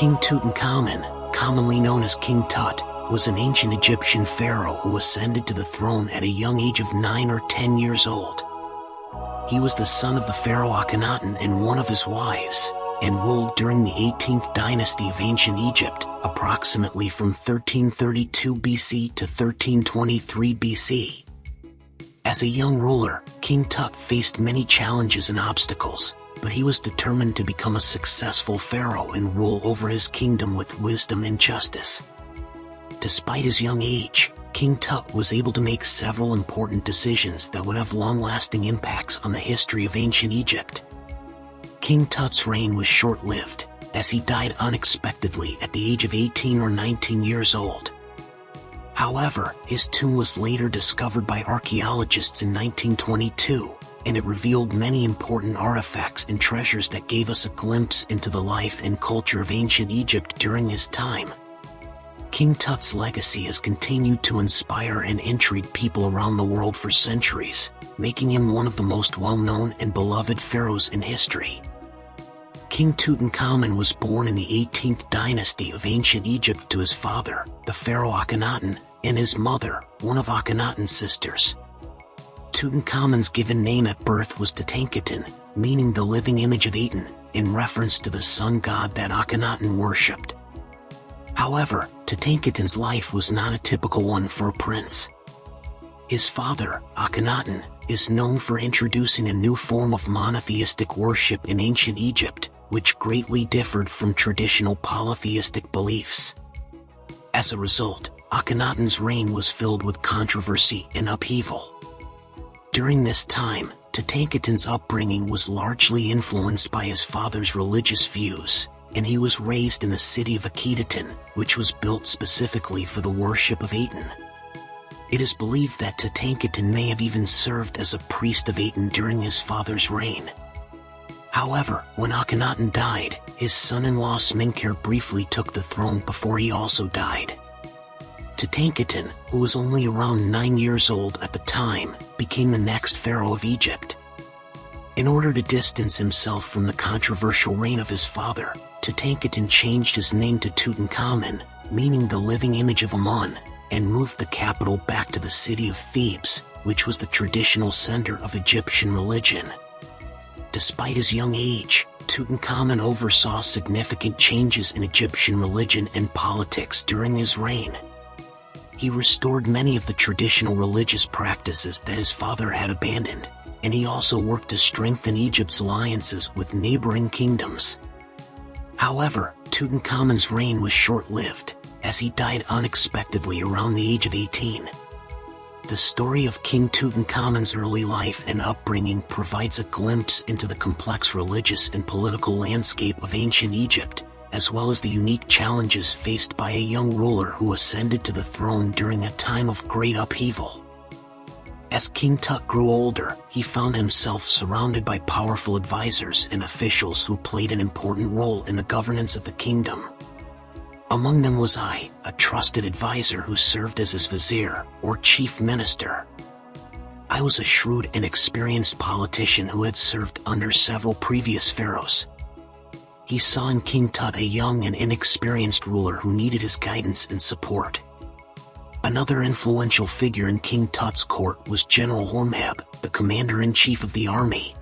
King Tutankhamun, commonly known as King Tut, was an ancient Egyptian pharaoh who ascended to the throne at a young age of 9 or 10 years old. He was the son of the pharaoh Akhenaten and one of his wives, and ruled during the 18th dynasty of ancient Egypt, approximately from 1332 BC to 1323 BC. As a young ruler, King Tut faced many challenges and obstacles, but he was determined to become a successful pharaoh and rule over his kingdom with wisdom and justice. Despite his young age, King Tut was able to make several important decisions that would have long-lasting impacts on the history of ancient Egypt. King Tut's reign was short-lived, as he died unexpectedly at the age of 18 or 19 years old. However, his tomb was later discovered by archaeologists in 1922, and it revealed many important artifacts and treasures that gave us a glimpse into the life and culture of ancient Egypt during his time. King Tut's legacy has continued to inspire and intrigue people around the world for centuries, making him one of the most well-known and beloved pharaohs in history. King Tutankhamun was born in the 18th dynasty of ancient Egypt to his father, the pharaoh Akhenaten, and his mother, one of Akhenaten's sisters. Tutankhamun's given name at birth was Tutankhamun, meaning the living image of Aten, in reference to the sun god that Akhenaten worshipped. However, Tutankhamun's life was not a typical one for a prince. His father, Akhenaten, is known for introducing a new form of monotheistic worship in ancient Egypt, which greatly differed from traditional polytheistic beliefs. As a result, Akhenaten's reign was filled with controversy and upheaval. During this time, Tutankhamun's upbringing was largely influenced by his father's religious views, and he was raised in the city of Akhenaten, which was built specifically for the worship of Aten. It is believed that Tutankhamun may have even served as a priest of Aten during his father's reign. However, when Akhenaten died, his son-in-law Smenkhare briefly took the throne before he also died. Tutankhamun, who was only around 9 years old at the time, became the next pharaoh of Egypt. In order to distance himself from the controversial reign of his father, Tutankhamun changed his name to Tutankhamun, meaning the living image of Amun, and moved the capital back to the city of Thebes, which was the traditional center of Egyptian religion. Despite his young age, Tutankhamun oversaw significant changes in Egyptian religion and politics during his reign. He restored many of the traditional religious practices that his father had abandoned, and he also worked to strengthen Egypt's alliances with neighboring kingdoms. However, Tutankhamun's reign was short-lived, as he died unexpectedly around the age of 18. The story of King Tutankhamun's early life and upbringing provides a glimpse into the complex religious and political landscape of ancient Egypt, as well as the unique challenges faced by a young ruler who ascended to the throne during a time of great upheaval. As King Tut grew older, he found himself surrounded by powerful advisors and officials who played an important role in the governance of the kingdom. Among them was I, a trusted advisor who served as his vizier, or chief minister. I was a shrewd and experienced politician who had served under several previous pharaohs. He saw in King Tut a young and inexperienced ruler who needed his guidance and support. Another influential figure in King Tut's court was General Horemheb, the commander-in-chief of the army.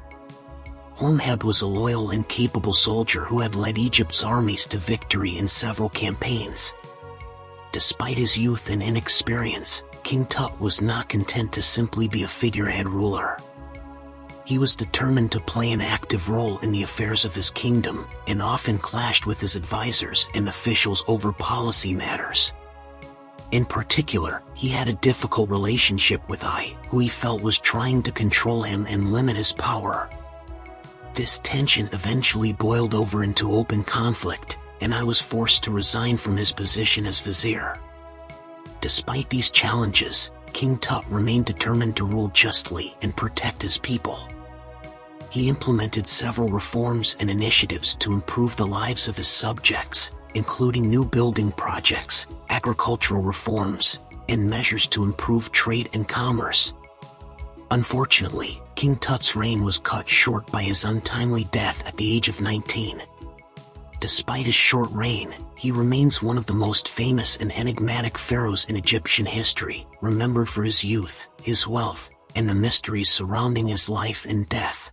Horemheb was a loyal and capable soldier who had led Egypt's armies to victory in several campaigns. Despite his youth and inexperience, King Tut was not content to simply be a figurehead ruler. He was determined to play an active role in the affairs of his kingdom, and often clashed with his advisors and officials over policy matters. In particular, he had a difficult relationship with I, who he felt was trying to control him and limit his power. This tension eventually boiled over into open conflict, and I was forced to resign from his position as vizier. Despite these challenges, King Tut remained determined to rule justly and protect his people. He implemented several reforms and initiatives to improve the lives of his subjects, including new building projects, agricultural reforms, and measures to improve trade and commerce. Unfortunately, King Tut's reign was cut short by his untimely death at the age of 19. Despite his short reign, he remains one of the most famous and enigmatic pharaohs in Egyptian history, remembered for his youth, his wealth, and the mysteries surrounding his life and death.